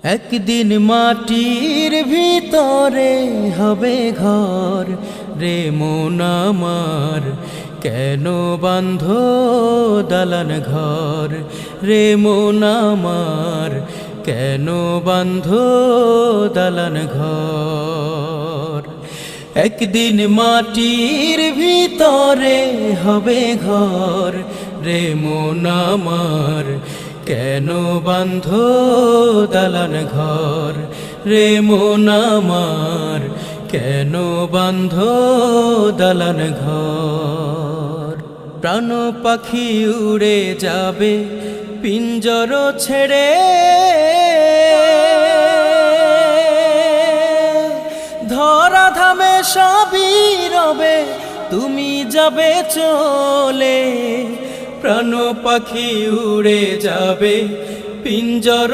একদিন মাটির ভিতরে হবে ঘর রে মন আমার, কেন বাঁধ দালান ঘর রে মন আমার, কেন বাঁধ দালান ঘর। একদিন মাটির ভিতরে হবে ঘর রে মন আমার, কেন বাঁধ দালান ঘর রে মন আমার, কেন বাঁধ দালান ঘর। প্রাণ পাখি উড়ে যাবে পিঞ্জর ছেড়ে, ধরা ধামে সবই রবে তুমি যাবে চলে। প্রাণ পাখি উড়ে যাবে পিঞ্জর